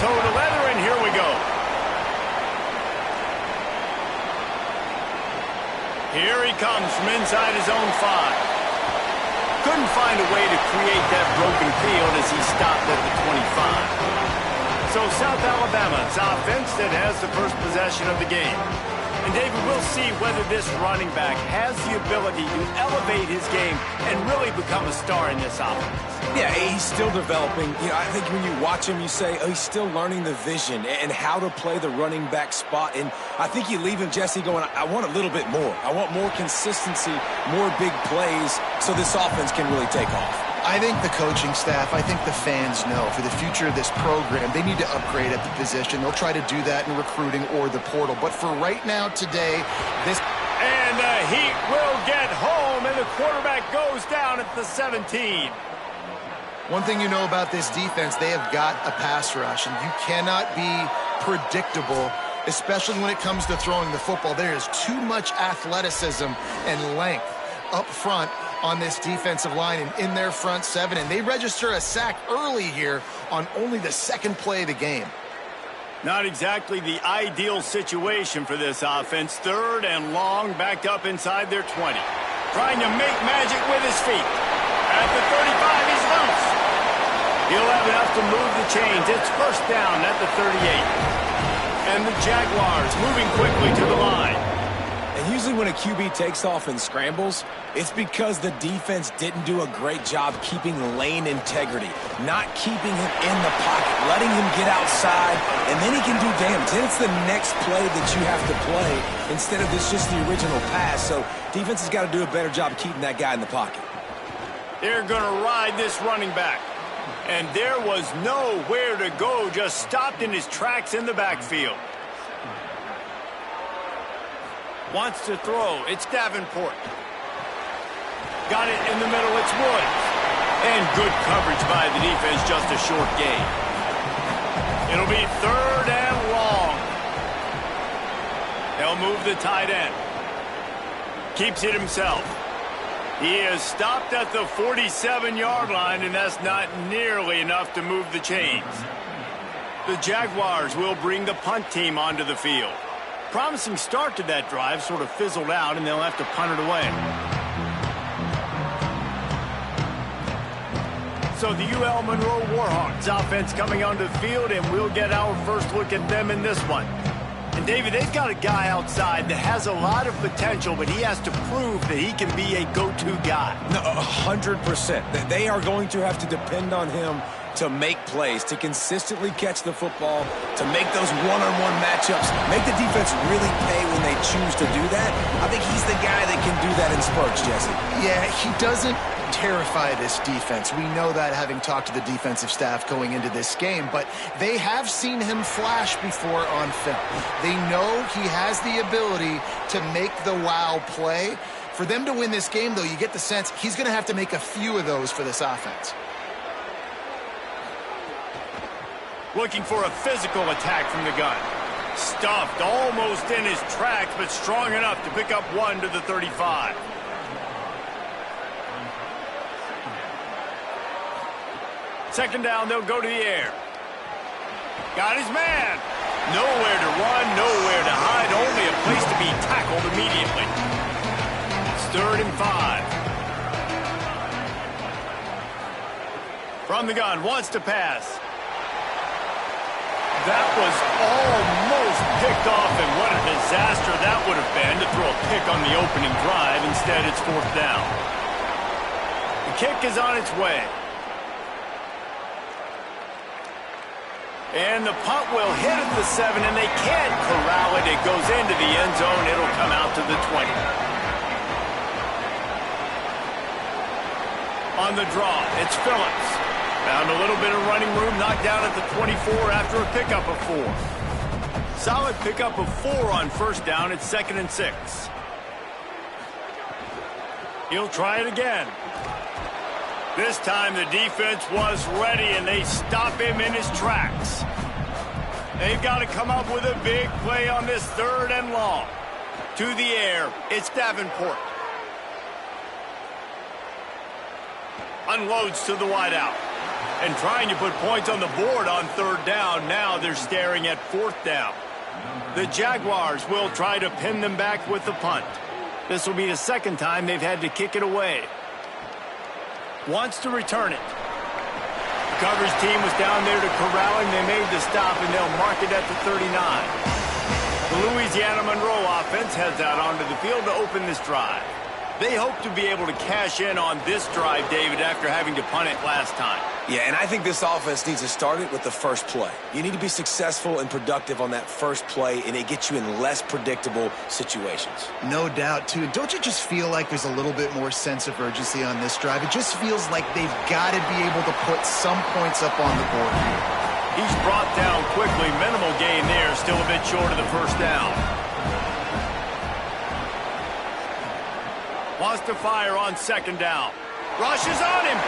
toe to leather, and here we go. Here he comes from inside his own 5. Couldn't find a way to create that broken field as he stopped at the 25. So South Alabama's offense that has the first possession of the game. And David, we'll see whether this running back has the ability to elevate his game and really become a star in this offense. Yeah, he's still developing. You know, I think when you watch him, you say, oh, he's still learning the vision and how to play the running back spot. And I think you leave him, Jesse, going, I want a little bit more. I want more consistency, more big plays so this offense can really take off. I think the coaching staff, I think the fans know for the future of this program, they need to upgrade at the position. They'll try to do that in recruiting or the portal. But for right now, today, this... And the Heat will get home, and the quarterback goes down at the 17. One thing you know about this defense, they have got a pass rush, and you cannot be predictable, especially when it comes to throwing the football. There is too much athleticism and length up front on this defensive line and in their front 7, and they register a sack early here on only the second play of the game. Not exactly the ideal situation for this offense. 3rd and long, backed up inside their 20. Trying to make magic with his feet. At the 35, he's loose. He'll have enough to move the chains. It's first down at the 38. And the Jaguars moving quickly to the line. And usually when a QB takes off and scrambles, it's because the defense didn't do a great job keeping lane integrity, not keeping him in the pocket, letting him get outside, and then he can do damage. Then it's the next play that you have to play instead of this just the original pass. So defense has got to do a better job of keeping that guy in the pocket. They're going to ride this running back. And there was nowhere to go, just stopped in his tracks in the backfield. Wants to throw. It's Davenport. Got it in the middle. It's Woods. And good coverage by the defense, just a short gain. It'll be 3rd and long. They'll move the tight end. Keeps it himself. He is stopped at the 47-yard line, and that's not nearly enough to move the chains. The Jaguars will bring the punt team onto the field. Promising start to that drive, sort of fizzled out, and they'll have to punt it away. So the UL Monroe Warhawks offense coming onto the field, and we'll get our first look at them in this one. And David, they've got a guy outside that has a lot of potential, but he has to prove that he can be a go-to guy. No, 100%. They are going to have to depend on him to make plays, to consistently catch the football, to make those one-on-one matchups, make the defense really pay when they choose to do that. I think he's the guy that can do that in spurts, Jesse. Yeah, he doesn't terrify this defense. We know that, having talked to the defensive staff going into this game, but they have seen him flash before on film. They know he has the ability to make the wow play. For them to win this game, though, you get the sense he's going to have to make a few of those for this offense. Looking for a physical attack from the gun. Stuffed almost in his tracks, but strong enough to pick up 1 to the 35. Second down, they'll go to the air. Got his man. Nowhere to run, nowhere to hide, only a place to be tackled immediately. It's 3rd and 5. From the gun, wants to pass. That was almost picked off, and what a disaster that would have been to throw a pick on the opening drive. Instead, it's 4th down. The kick is on its way. And the punt will hit at the 7, and they can't corral it. It goes into the end zone. It'll come out to the 20. On the draw, it's Phillips. Found a little bit of running room, knocked down at the 24 after a pickup of 4. Solid pickup of 4 on first down. It's 2nd and 6. He'll try it again. This time the defense was ready, and they stop him in his tracks. They've got to come up with a big play on this 3rd and long. To the air, it's Davenport. Unloads to the wideout. And trying to put points on the board on third down. Now they're staring at fourth down. The Jaguars will try to pin them back with the punt. This will be the second time they've had to kick it away. Wants to return it. The coverage team was down there to corral him. They made the stop, and they'll mark it at the 39. The Louisiana Monroe offense heads out onto the field to open this drive. They hope to be able to cash in on this drive, David, after having to punt it last time. Yeah, and I think this offense needs to start it with the first play. You need to be successful and productive on that first play, and it gets you in less predictable situations. No doubt, too. Don't you just feel like there's a little bit more sense of urgency on this drive? It just feels like they've got to be able to put some points up on the board here. He's brought down quickly. Minimal gain there, still a bit short of the first down. Wants to fire on second down. Rushes on him.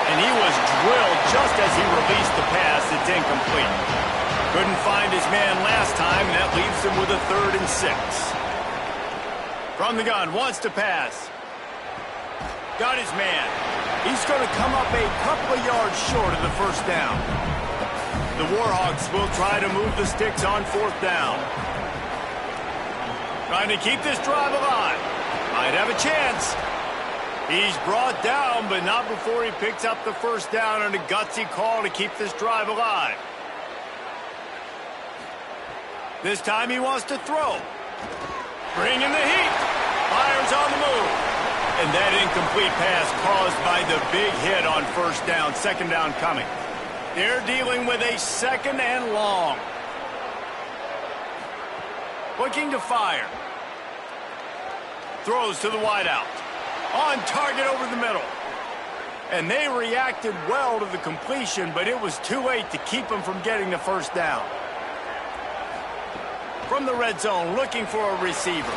And he was drilled just as he released the pass. It's incomplete. Couldn't find his man last time. That leaves him with a 3rd and 6. From the gun, wants to pass. Got his man. He's going to come up a couple of yards short of the first down. The Warhawks will try to move the sticks on fourth down. Trying to keep this drive alive. Might have a chance. He's brought down, but not before he picks up the first down on a gutsy call to keep this drive alive. This time he wants to throw. Bringing the heat. Fires on the move. And that incomplete pass caused by the big hit on first down. Second down coming. They're dealing with a 2nd and long. Looking to fire. Throws to the wideout. On target over the middle. And they reacted well to the completion, but it was too late to keep them from getting the first down. From the red zone, looking for a receiver.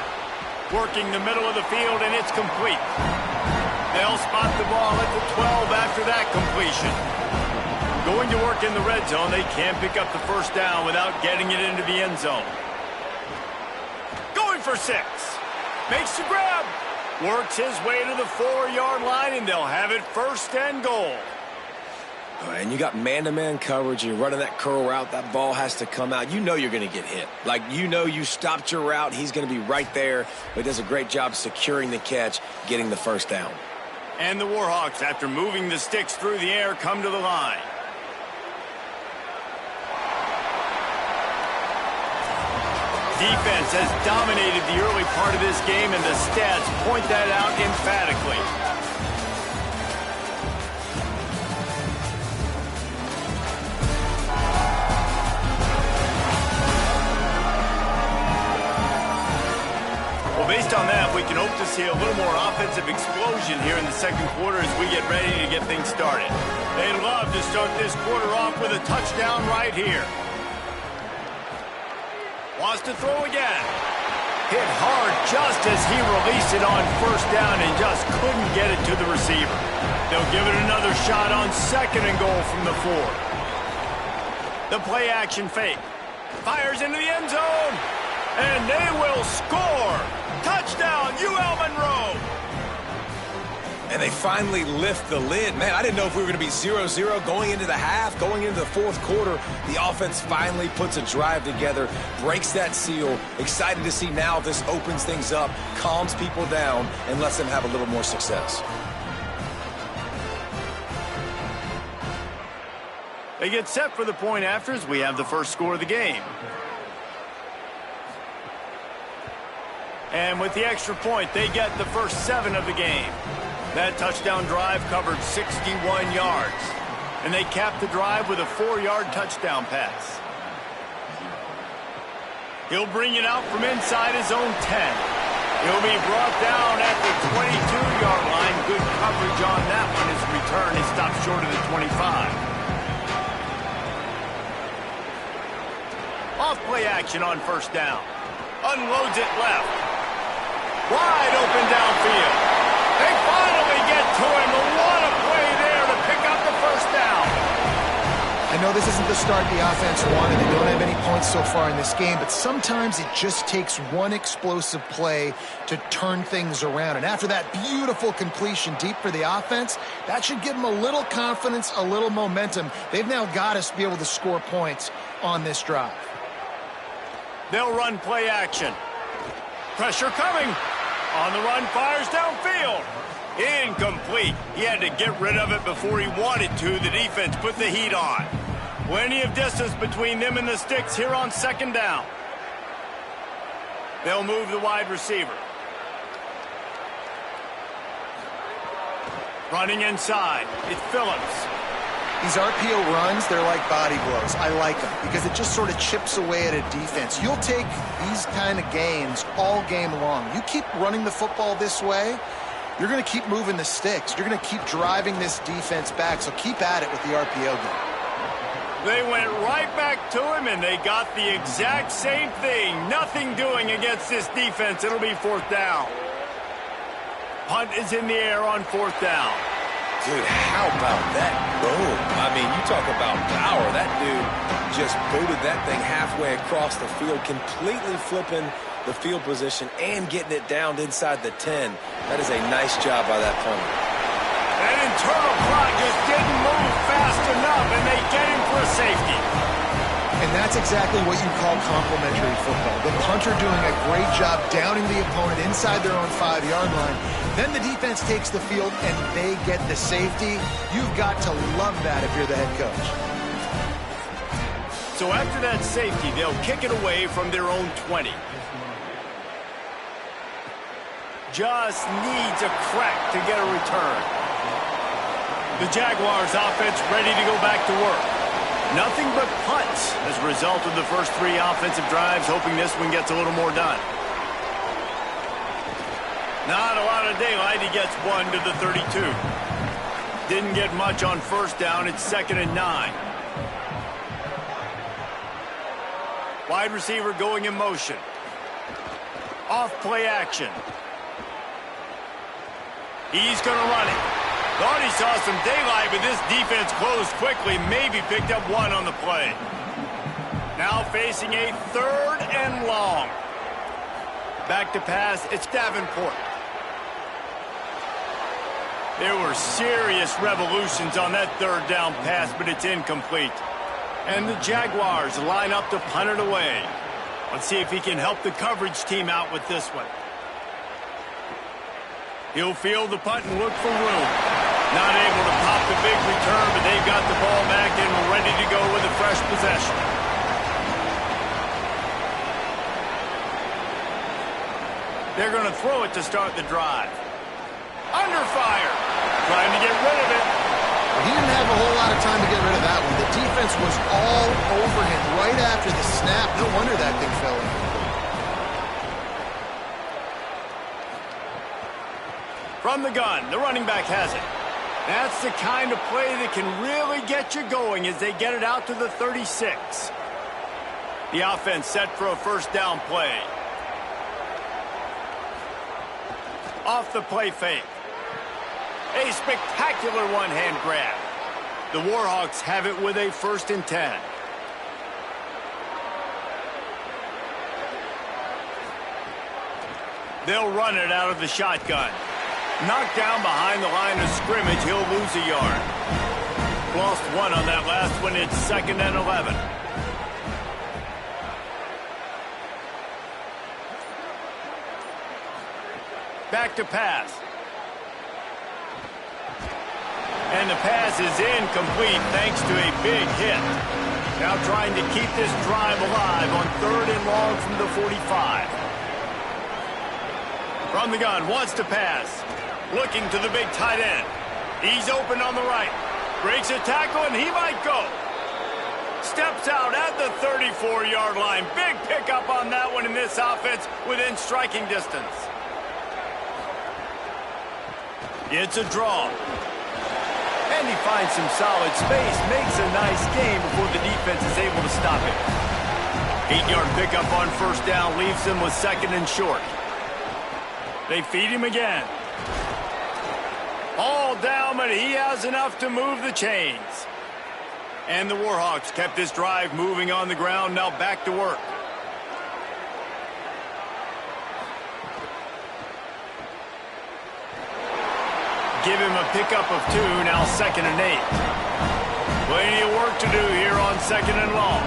Working the middle of the field, and it's complete. They'll spot the ball at the 12 after that completion. Going to work in the red zone, they can't pick up the first down without getting it into the end zone. Going for 6. Makes the grab. Works his way to the 4-yard line, and they'll have it 1st and goal. And you got man-to-man coverage. You're running that curl route. That ball has to come out. You know you're going to get hit. Like, you know you stopped your route. He's going to be right there. But he does a great job securing the catch, getting the first down. And the Warhawks, after moving the sticks through the air, come to the line. Defense has dominated the early part of this game, and the stats point that out emphatically. Well, based on that, we can hope to see a little more offensive explosion here in the second quarter as we get ready to get things started. They'd love to start this quarter off with a touchdown right here. Wants to throw again. Hit hard just as he released it on first down and just couldn't get it to the receiver. They'll give it another shot on 2nd and goal from the 4. The play action fake. Fires into the end zone. And they will score. Touchdown, UL Monroe. And they finally lift the lid. Man, I didn't know if we were going to be 0-0 going into the half, going into the fourth quarter. The offense finally puts a drive together, breaks that seal. Excited to see now if this opens things up, calms people down, and lets them have a little more success. They get set for the point after as we have the first score of the game. And with the extra point, they get the first 7 of the game. That touchdown drive covered 61 yards. And they capped the drive with a 4-yard touchdown pass. He'll bring it out from inside his own 10. He'll be brought down at the 22-yard line. Good coverage on that one. His return is stopped short of the 25. Off play action on first down. Unloads it left. Wide open downfield. They finally get to him. What a play there to pick up the first down. I I know this isn't the start the offense wanted. They don't have any points so far in this game, but sometimes it just takes one explosive play to turn things around. And after that beautiful completion deep for the offense, that should give them a little confidence, a little momentum. They've now got us to be able to score points on this drive. They'll run play action. Pressure coming. On the run, fires downfield. Incomplete. He had to get rid of it before he wanted to. The defense put the heat on. Plenty of distance between them and the sticks here on second down. They'll move the wide receiver. Running inside. It's Phillips. These RPO runs, they're like body blows. I like them because it just sort of chips away at a defense. You'll take these kind of gains all game long. You keep running the football this way, you're going to keep moving the sticks. You're going to keep driving this defense back, so keep at it with the RPO game. They went right back to him, and they got the exact same thing. Nothing doing against this defense. It'll be fourth down. Punt is in the air on fourth down. Dude, how about that boom? I mean, you talk about power. That dude just booted that thing halfway across the field, completely flipping the field position and getting it down inside the 10. That is a nice job by that punter. That internal clock just didn't move fast enough, and they get him for a safety. And that's exactly what you call complimentary football. The punter doing a great job downing the opponent inside their own 5-yard line. Then the defense takes the field, and they get the safety. You've got to love that if you're the head coach. So after that safety, they'll kick it away from their own 20. Just needs a crack to get a return. The Jaguars offense ready to go back to work. Nothing but punts as a result of the first 3 offensive drives, hoping this one gets a little more done. Not a lot of daylight. He gets 1 to the 32. Didn't get much on first down. It's 2nd and 9. Wide receiver going in motion. Off play action. He's going to run it. Thought he saw some daylight, but this defense closed quickly. Maybe picked up 1 on the play. Now facing a 3rd and long. Back to pass. It's Davenport. There were serious revolutions on that 3rd down pass, but it's incomplete. And the Jaguars line up to punt it away. Let's see if he can help the coverage team out with this one. He'll field the punt and look for room. Not able to pop the big return, but they've got the ball back and ready to go with a fresh possession. They're going to throw it to start the drive. Under fire. Trying to get rid of it. He didn't have a whole lot of time to get rid of that one. The defense was all over him right after the snap. No wonder that thing fell in. From the gun, the running back has it. That's the kind of play that can really get you going as they get it out to the 36. The offense set for a first down play. Off the play fake. A spectacular one-hand grab. The Warhawks have it with a 1st and 10. They'll run it out of the shotgun. Knocked down behind the line of scrimmage, he'll lose a yard. Lost 1 on that last one. It's 2nd and 11. Back to pass. And the pass is incomplete thanks to a big hit. Now trying to keep this drive alive on 3rd and long from the 45. From the gun, wants to pass. Looking to the big tight end. He's open on the right. Breaks a tackle, and he might go. Steps out at the 34-yard line. Big pickup on that one in this offense within striking distance. It's a draw. And he finds some solid space. Makes a nice game before the defense is able to stop it. 8-yard pickup on first down leaves him with 2nd and short. They feed him again. All down, but he has enough to move the chains. And the Warhawks kept this drive moving on the ground. Now back to work. Give him a pickup of 2, now 2nd and 8. Plenty of work to do here on 2nd and long.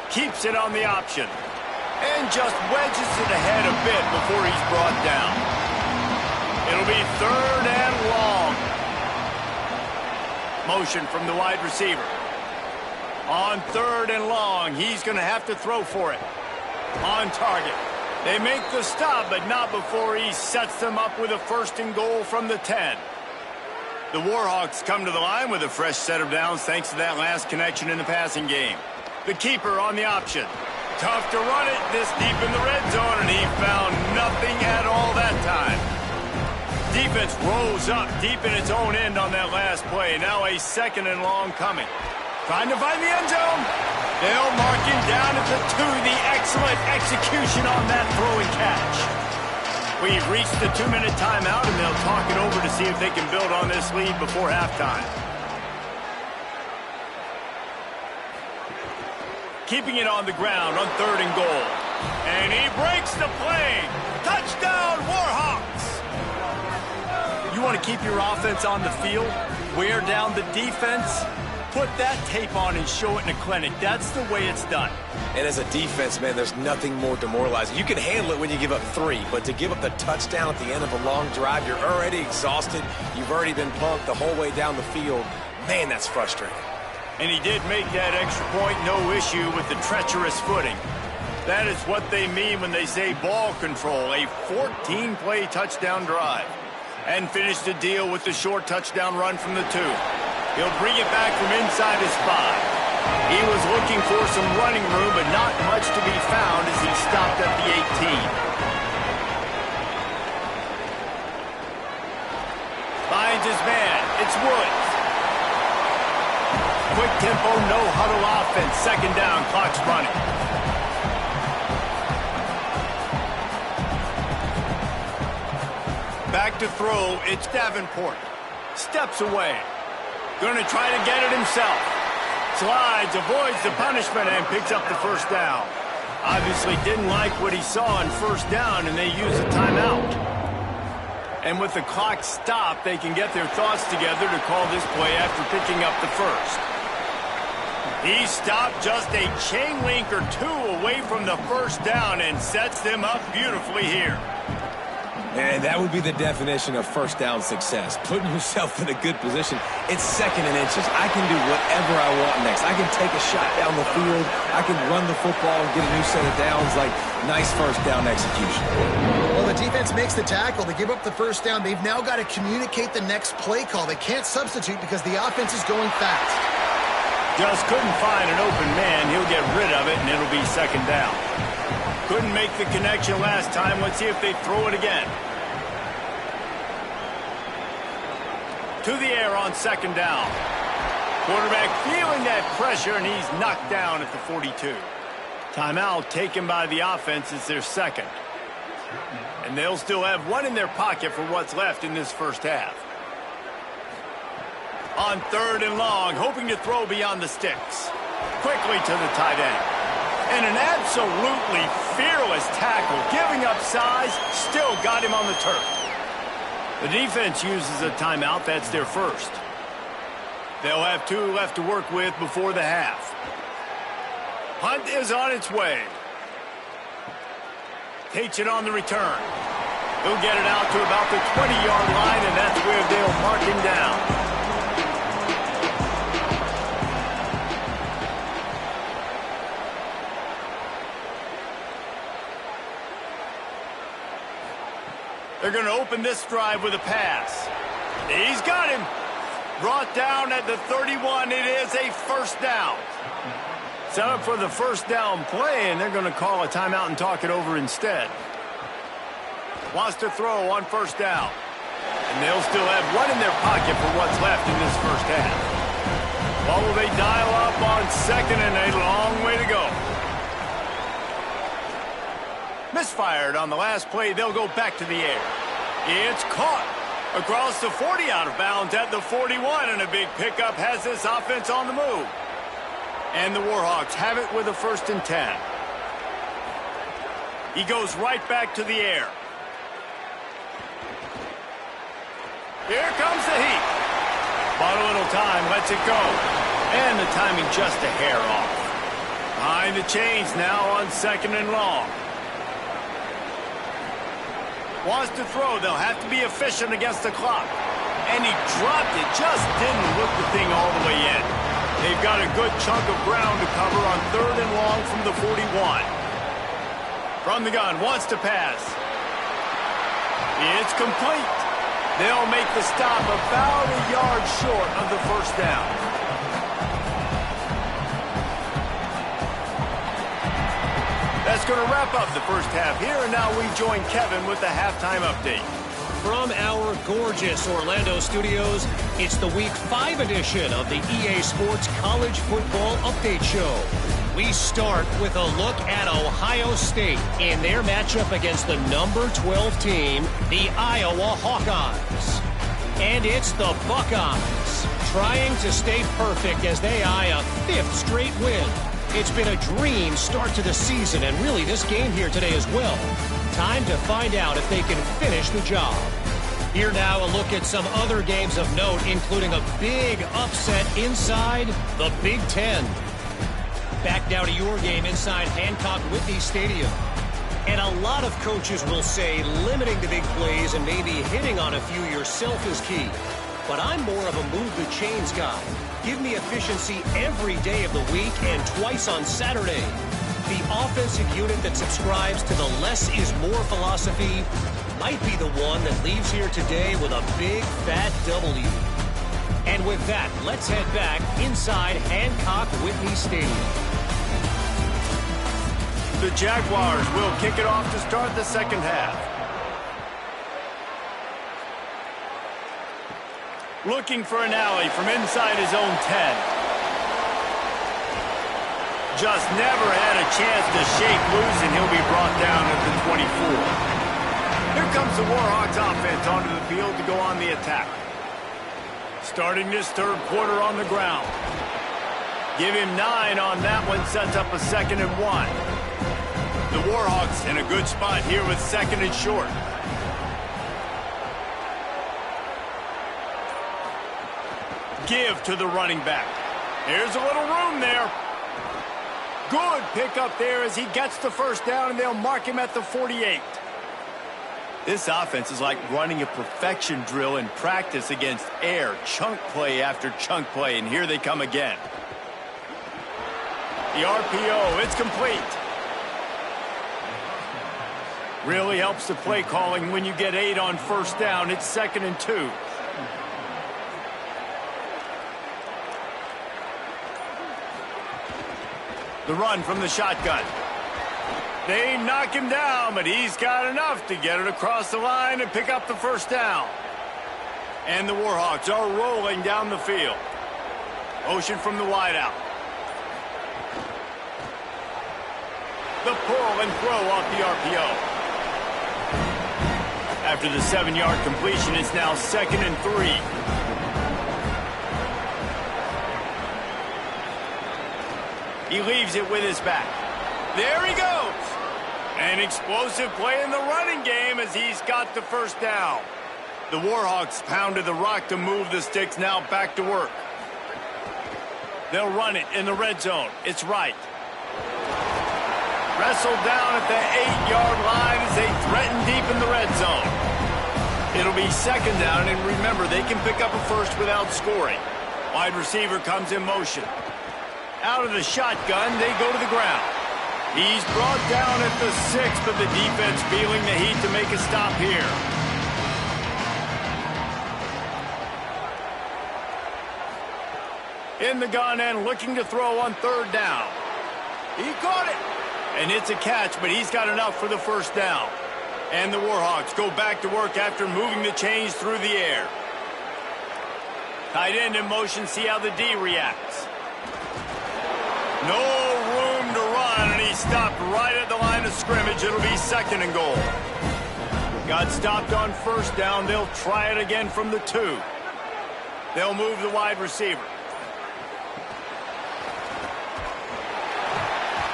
Keeps it on the option. And just wedges it ahead a bit before he's brought down. It'll be 3rd and long. Motion from the wide receiver. On 3rd and long, he's going to have to throw for it. On target. They make the stop, but not before he sets them up with a 1st and goal from the 10. The Warhawks come to the line with a fresh set of downs thanks to that last connection in the passing game. The keeper on the option. Tough to run it this deep in the red zone, and he found nothing at all that time. Defense rose up deep in its own end on that last play. Now a 2nd and long coming. Trying to find the end zone. They'll mark him down at the 2. The excellent execution on that throw and catch. We've reached the 2-minute timeout, and they'll talk it over to see if they can build on this lead before halftime. Keeping it on the ground on 3rd and goal. And he breaks the play. Touchdown, Warhawks! You want to keep your offense on the field? Wear down the defense? Put that tape on and show it in a clinic. That's the way it's done. And as a defense, man, there's nothing more demoralizing. You can handle it when you give up 3, but to give up the touchdown at the end of a long drive, you're already exhausted. You've already been punked the whole way down the field. Man, that's frustrating. And he did make that extra point, no issue with the treacherous footing. That is what they mean when they say ball control, a 14-play touchdown drive. And finished the deal with the short touchdown run from the 2. He'll bring it back from inside his 5. He was looking for some running room, but not much to be found as he stopped at the 18. Finds his man. It's Woods. Quick tempo, no huddle offense. 2nd down, clock's running. Back to throw, it's Davenport. Steps away. Going to try to get it himself. Slides, avoids the punishment, and picks up the 1st down. Obviously didn't like what he saw on 1st down, and they use a timeout. And with the clock stopped, they can get their thoughts together to call this play after picking up the 1st. He stopped just a chain link or 2 away from the 1st down and sets them up beautifully here. And that would be the definition of 1st down success. Putting yourself in a good position. It's 2nd and inches. I can do whatever I want next. I can take a shot down the field. I can run the football and get a new set of downs. Like, nice 1st down execution. Well, the defense makes the tackle. They give up the 1st down. They've now got to communicate the next play call. They can't substitute because the offense is going fast. Just couldn't find an open man. He'll get rid of it, and it'll be 2nd down. Couldn't make the connection last time. Let's see if they throw it again. To the air on 2nd down. Quarterback feeling that pressure, and he's knocked down at the 42. Timeout taken by the offense. It's their 2nd. And they'll still have 1 in their pocket for what's left in this 1st half. On 3rd and long, hoping to throw beyond the sticks. Quickly to the tight end. And an absolutely fearless tackle, giving up size, still got him on the turf. The defense uses a timeout. That's their 1st. They'll have 2 left to work with before the half. Hunt is on its way. Takes it on the return. He'll get it out to about the 20-yard line, and that's where they'll mark him down. They're going to open this drive with a pass. He's got him. Brought down at the 31. It is a 1st down. Set up for the 1st down play, and they're going to call a timeout and talk it over instead. Wants to throw on 1st down. And they'll still have 1 in their pocket for what's left in this 1st half. What will they dial up on 2nd and a long way to go? Misfired on the last play. They'll go back to the air. It's caught. Across the 40, out of bounds at the 41, and a big pickup has this offense on the move. And the Warhawks have it with a 1st and 10. He goes right back to the air. Here comes the heat. Bought a little time, lets it go. And the timing just a hair off. Behind the chains now on 2nd and long. Wants to throw. They'll have to be efficient against the clock. And he dropped it. Just didn't look the thing all the way in. They've got a good chunk of ground to cover on 3rd and long from the 41. From the gun, wants to pass. It's complete. They'll make the stop about a yard short of the 1st down. That's going to wrap up the first half here, and now we join Kevin with the halftime update. From our gorgeous Orlando studios, it's the Week 5 edition of the EA Sports College Football Update Show. We start with a look at Ohio State in their matchup against the number 12 team, the Iowa Hawkeyes. And it's the Buckeyes trying to stay perfect as they eye a 5th straight win. It's been a dream start to the season, and really this game here today as well. Time to find out if they can finish the job. Here now a look at some other games of note, including a big upset inside the Big Ten. Back now to your game inside Hancock-Whitney Stadium. And a lot of coaches will say limiting the big plays and maybe hitting on a few yourself is key. But I'm more of a move the chains guy. Give me efficiency every day of the week and twice on Saturday. The offensive unit that subscribes to the less is more philosophy might be the one that leaves here today with a big fat W. And with that, let's head back inside Hancock-Whitney Stadium. The Jaguars will kick it off to start the second half. Looking for an alley from inside his own 10. Just never had a chance to shake loose, and he'll be brought down at the 24. Here comes the Warhawks offense onto the field to go on the attack. Starting this 3rd quarter on the ground. Give him 9 on that one, sets up a 2nd and 1. The Warhawks in a good spot here with 2nd and short. Give to the running back. Here's a little room there. Good pickup there as he gets the 1st down, and they'll mark him at the 48. This offense is like running a perfection drill in practice against air, chunk play after chunk play, and here they come again. The RPO, it's complete. Really helps the play calling when you get 8 on 1st down. It's 2nd and 2. The run from the shotgun. They knock him down, but he's got enough to get it across the line and pick up the 1st down. And the Warhawks are rolling down the field. Motion from the wideout. The pull and throw off the RPO. After the 7-yard completion, it's now 2nd and 3. He leaves it with his back. There he goes. An explosive play in the running game as he's got the 1st down. The Warhawks pounded the rock to move the sticks, now back to work. They'll run it in the red zone. It's right. Wrestled down at the 8-yard line as they threaten deep in the red zone. It'll be 2nd down, and remember, they can pick up a 1st without scoring. Wide receiver comes in motion. Out of the shotgun, they go to the ground. He's brought down at the 6, but the defense feeling the heat to make a stop here. In the gun and looking to throw on 3rd down. He caught it. And it's a catch, but he's got enough for the 1st down. And the Warhawks go back to work after moving the chains through the air. Tight end in motion, see how the D reacts. No room to run, and he stopped right at the line of scrimmage. It'll be 2nd and goal. Got stopped on first down. They'll try it again from the 2. They'll move the wide receiver.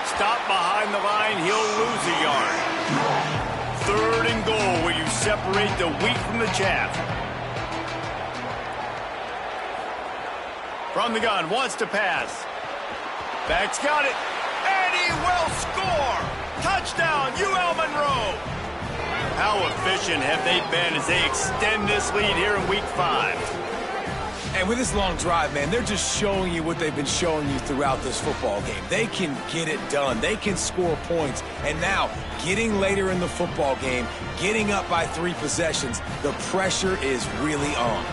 Stop behind the line. He'll lose a yard. 3rd and goal, where you separate the wheat from the chaff. From the gun, wants to pass. Back's got it. And he will score! Touchdown, UL Monroe! How efficient have they been as they extend this lead here in Week 5? And with this long drive, man, they're just showing you what they've been showing you throughout this football game. They can get it done. They can score points. And now, getting later in the football game, getting up by 3 possessions, the pressure is really on.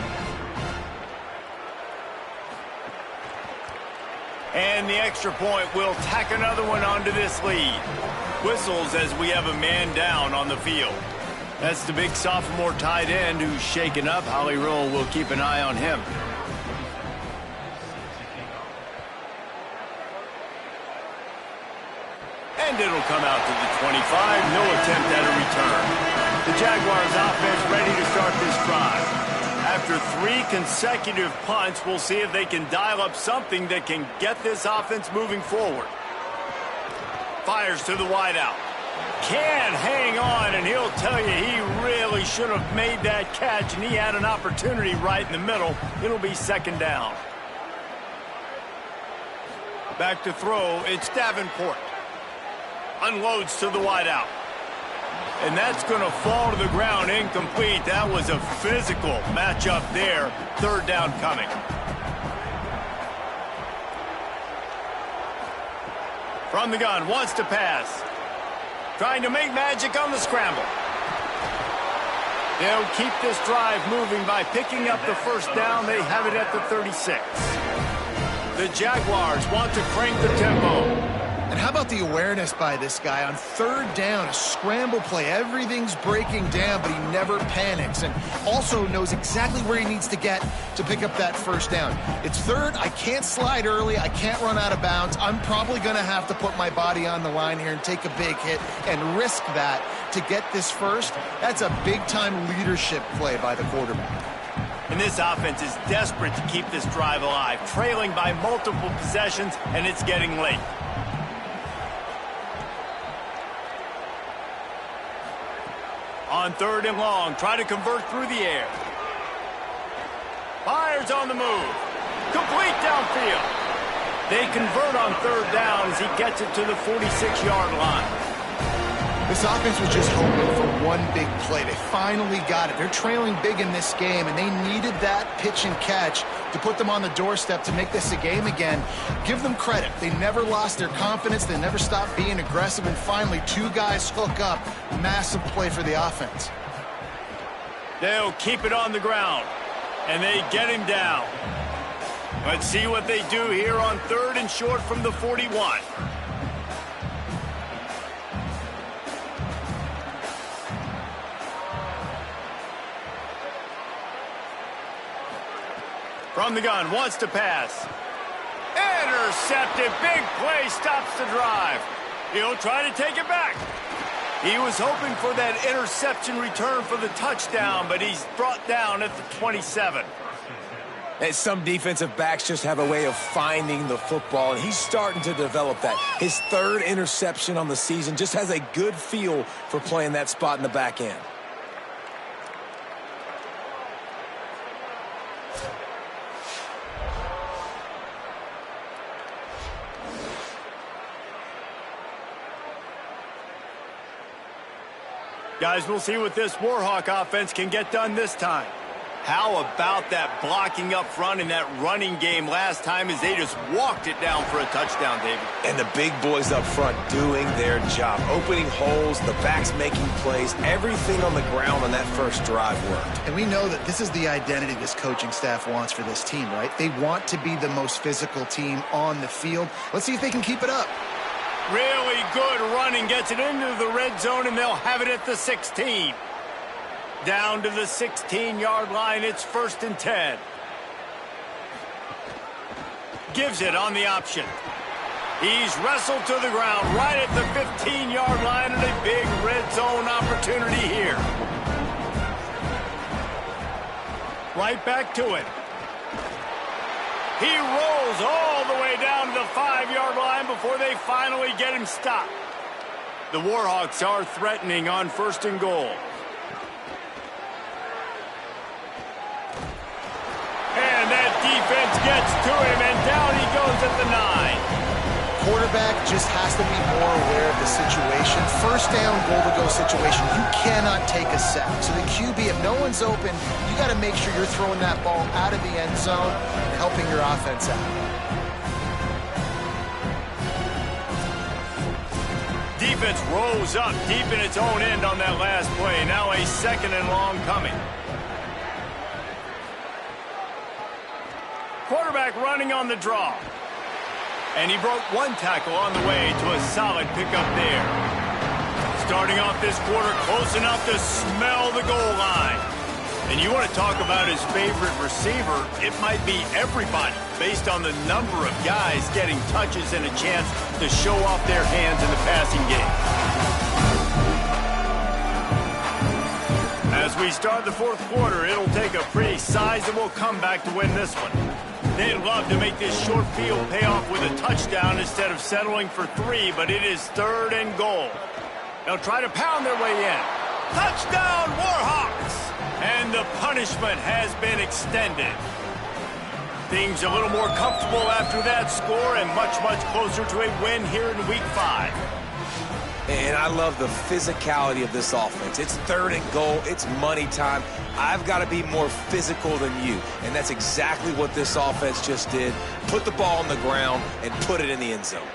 And the extra point will tack another one onto this lead. Whistles as we have a man down on the field. That's the big sophomore tight end who's shaken up. Holly Roll will keep an eye on him. And it'll come out to the 25. No attempt at a return. The Jaguars offense ready to start this drive. After 3 consecutive punts, we'll see if they can dial up something that can get this offense moving forward. Fires to the wideout. Can hang on, and he'll tell you he really should have made that catch, and he had an opportunity right in the middle. It'll be 2nd down. Back to throw, it's Davenport. Unloads to the wideout. And that's going to fall to the ground incomplete. That was a physical matchup there. 3rd down coming. From the gun, wants to pass. Trying to make magic on the scramble. They'll keep this drive moving by picking up the 1st down. They have it at the 36. The Jaguars want to crank the tempo. And how about the awareness by this guy on 3rd down, a scramble play. Everything's breaking down, but he never panics and also knows exactly where he needs to get to pick up that 1st down. It's 3rd. I can't slide early. I can't run out of bounds. I'm probably going to have to put my body on the line here and take a big hit and risk that to get this 1st. That's a big-time leadership play by the quarterback. And this offense is desperate to keep this drive alive, trailing by multiple possessions, and it's getting late. On 3rd and long, try to convert through the air. Fires on the move. Complete downfield. They convert on 3rd down as he gets it to the 46-yard line. This offense was just hoping for one big play. They finally got it. They're trailing big in this game, and they needed that pitch and catch to put them on the doorstep to make this a game again. Give them credit. They never lost their confidence. They never stopped being aggressive, and finally 2 guys hook up. Massive play for the offense. They'll keep it on the ground, and they get him down. Let's see what they do here on 3rd and short from the 41. From the gun, wants to pass. Intercepted. Big play, stops the drive. He'll try to take it back. He was hoping for that interception return for the touchdown, but he's brought down at the 27. And some defensive backs just have a way of finding the football, and he's starting to develop that. His 3rd interception on the season, just has a good feel for playing that spot in the back end. Guys, we'll see what this Warhawk offense can get done this time. How about that blocking up front in that running game last time as they just walked it down for a touchdown, David? And the big boys up front doing their job. Opening holes, the backs making plays, everything on the ground on that 1st drive worked. And we know that this is the identity this coaching staff wants for this team, right? They want to be the most physical team on the field. Let's see if they can keep it up. Really good running, gets it into the red zone, and they'll have it at the 16. Down to the 16-yard line, it's 1st and 10. Gives it on the option. He's wrestled to the ground right at the 15-yard line, and a big red zone opportunity here. Right back to it. He rolls all the way down to the 5-yard line before they finally get him stopped. The Warhawks are threatening on 1st and goal. And that defense gets to him, and down he goes at the 9. Quarterback just has to be more aware of the situation. 1st down, goal-to-go situation. You cannot take a sack. So the QB, if no one's open, you got to make sure you're throwing that ball out of the end zone, helping your offense out. Defense rolls up deep in its own end on that last play. Now a 2nd and long coming. Quarterback running on the draw. And he broke 1 tackle on the way to a solid pickup there. Starting off this quarter close enough to smell the goal line. And you want to talk about his favorite receiver, it might be everybody based on the number of guys getting touches and a chance to show off their hands in the passing game. As we start the 4th quarter, it'll take a pretty sizable comeback to win this one. They'd love to make this short field pay off with a touchdown instead of settling for 3, but it is 3rd and goal. They'll try to pound their way in. Touchdown, Warhawks! And the punishment has been extended. Things a little more comfortable after that score and much, much closer to a win here in Week 5. And I love the physicality of this offense. It's 3rd and goal. It's money time. I've got to be more physical than you. And that's exactly what this offense just did. Put the ball on the ground and put it in the end zone.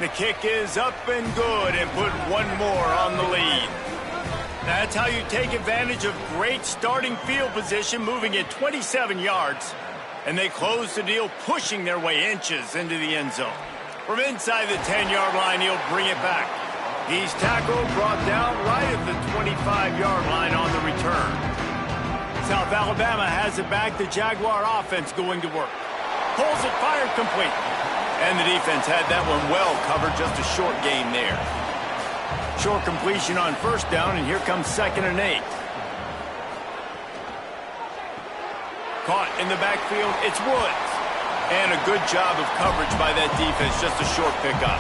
The kick is up and good and put 1 more on the lead. That's how you take advantage of great starting field position, moving it 27 yards. And they close the deal, pushing their way inches into the end zone. From inside the 10-yard line, he'll bring it back. He's tackled, brought down right at the 25-yard line on the return. South Alabama has it back. The Jaguar offense going to work. Pulls it, fired, complete. And the defense had that one well covered, just a short gain there. Short completion on 1st down, and here comes 2nd and 8. Caught in the backfield, it's Woods. And a good job of coverage by that defense, just a short pickup.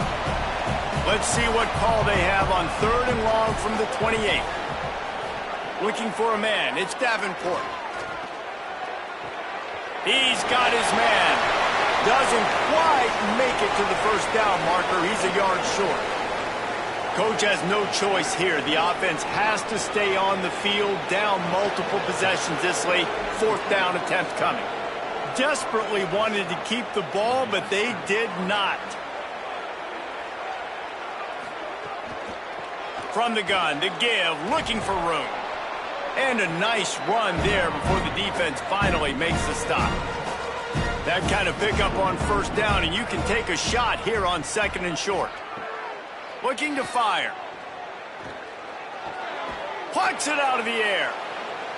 Let's see what call they have on 3rd and long from the 28. Looking for a man, it's Davenport. He's got his man. Doesn't quite make it to the 1st down marker. He's a yard short. Coach has no choice here. The offense has to stay on the field, down multiple possessions this late. 4th down attempt coming. Desperately wanted to keep the ball, but they did not. From the gun, the give, looking for room. And a nice run there before the defense finally makes the stop. That kind of pickup on 1st down, and you can take a shot here on 2nd and short. Looking to fire. Plucks it out of the air.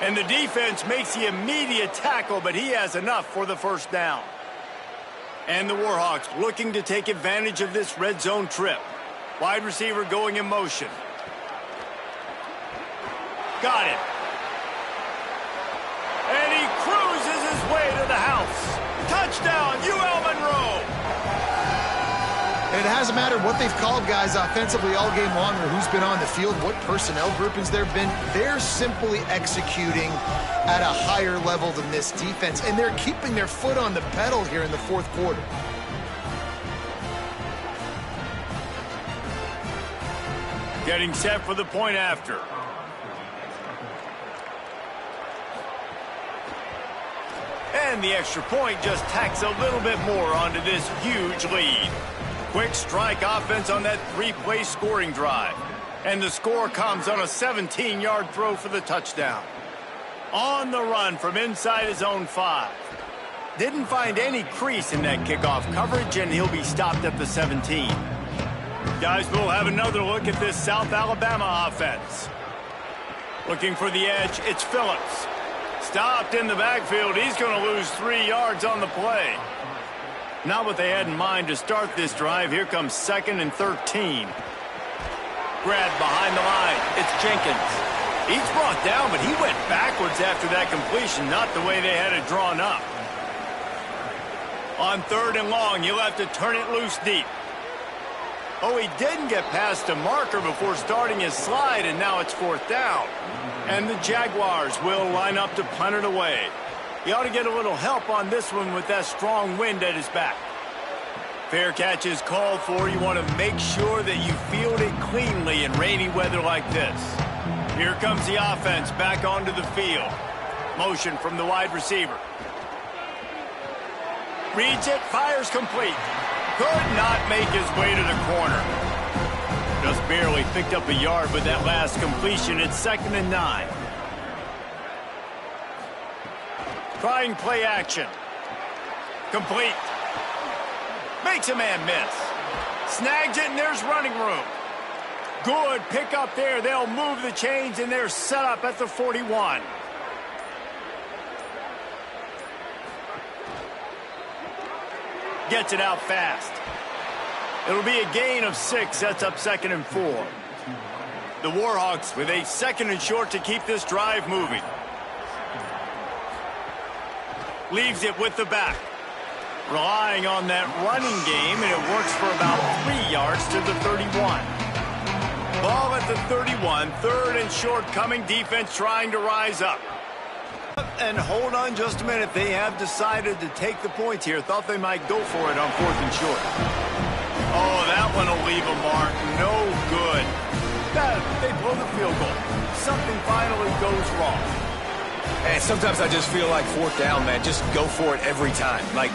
And the defense makes the immediate tackle, but he has enough for the 1st down. And the Warhawks looking to take advantage of this red zone trip. Wide receiver going in motion. Got it. And he cruises his way to the house. Touchdown, UL Monroe. And it hasn't mattered what they've called guys offensively all game long or who's been on the field, what personnel groupings there have been. They're simply executing at a higher level than this defense, and they're keeping their foot on the pedal here in the 4th quarter. Getting set for the point after. And the extra point just tacks a little bit more onto this huge lead. Quick strike offense on that 3-play scoring drive. And the score comes on a 17-yard throw for the touchdown. On the run from inside his own 5. Didn't find any crease in that kickoff coverage, and he'll be stopped at the 17. Guys, we'll have another look at this South Alabama offense. Looking for the edge, it's Phillips. Stopped in the backfield. He's going to lose 3 yards on the play. Not what they had in mind to start this drive. Here comes 2nd and 13. Grabbed behind the line. It's Jenkins. He's brought down, but he went backwards after that completion, not the way they had it drawn up. On 3rd and long, he'll have to turn it loose deep. Oh, he didn't get past a marker before starting his slide, and now it's 4th down. And the Jaguars will line up to punt it away. He ought to get a little help on this one with that strong wind at his back. Fair catch is called for. You want to make sure that you field it cleanly in rainy weather like this. Here comes the offense back onto the field. Motion from the wide receiver. Reads it, fires complete. Could not make his way to the corner. Just barely picked up a yard with that last completion. It's 2nd and 9. Trying play action. Complete. Makes a man miss. Snags it, and there's running room. Good pick up there. They'll move the chains, and they're set up at the 41. Gets it out fast. It'll be a gain of 6. Sets up 2nd and 4. The Warhawks with a 2nd and short to keep this drive moving. Leaves it with the back. Relying on that running game, and it works for about 3 yards to the 31. Ball at the 31, 3rd and short coming. Defense trying to rise up. And hold on just a minute. They have decided to take the points here. Thought they might go for it on 4th and short. Oh, that one will leave a mark. No good. They blow the field goal. Something finally goes wrong. And sometimes I just feel like 4th down, man. Just go for it every time. Like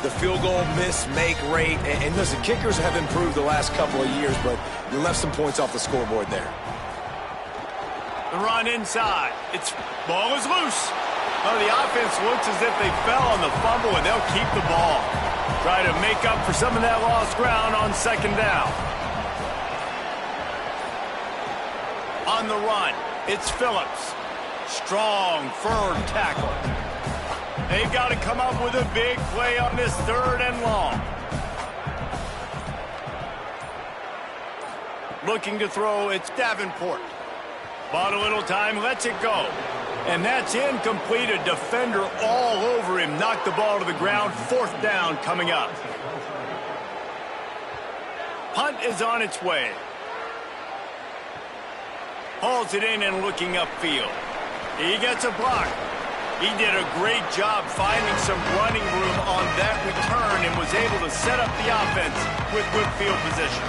the field goal miss-make rate. And listen, kickers have improved the last couple of years, but you left some points off the scoreboard there. The run inside. Ball is loose. Well, the offense looks as if they fell on the fumble, and they'll keep the ball. Try to make up for some of that lost ground on 2nd down. On the run, it's Phillips. Strong, firm tackle. They've got to come up with a big play on this 3rd and long. Looking to throw, it's Davenport. Bought a little time, lets it go. And that's incomplete. A defender all over him. Knocked the ball to the ground. 4th down coming up. Punt is on its way. Hauls it in and looking upfield. He gets a block. He did a great job finding some running room on that return and was able to set up the offense with good field position.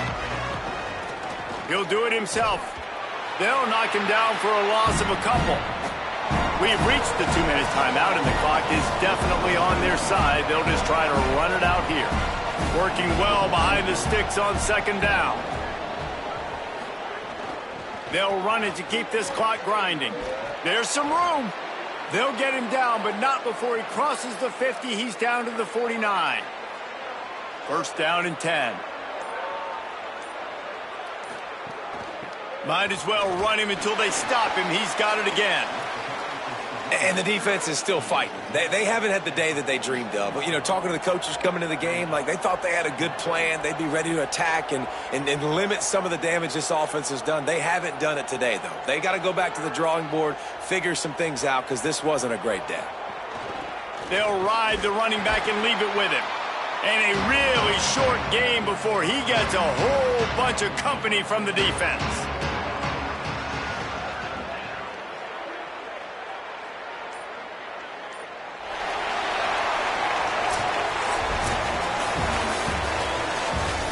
He'll do it himself. They'll knock him down for a loss of a couple. We've reached the 2-minute timeout, and the clock is definitely on their side. They'll just try to run it out here. Working well behind the sticks on 2nd down. They'll run it to keep this clock grinding. There's some room. They'll get him down, but not before he crosses the 50. He's down to the 49. 1st down and 10. Might as well run him until they stop him. He's got it again. And the defense is still fighting. They haven't had the day that they dreamed of. But, you know, talking to the coaches coming to the game, like they thought they had a good plan. They'd be ready to attack and limit some of the damage this offense has done. They haven't done it today, though. They got to go back to the drawing board, figure some things out, because this wasn't a great day. They'll ride the running back and leave it with him. And a really short game before he gets a whole bunch of company from the defense.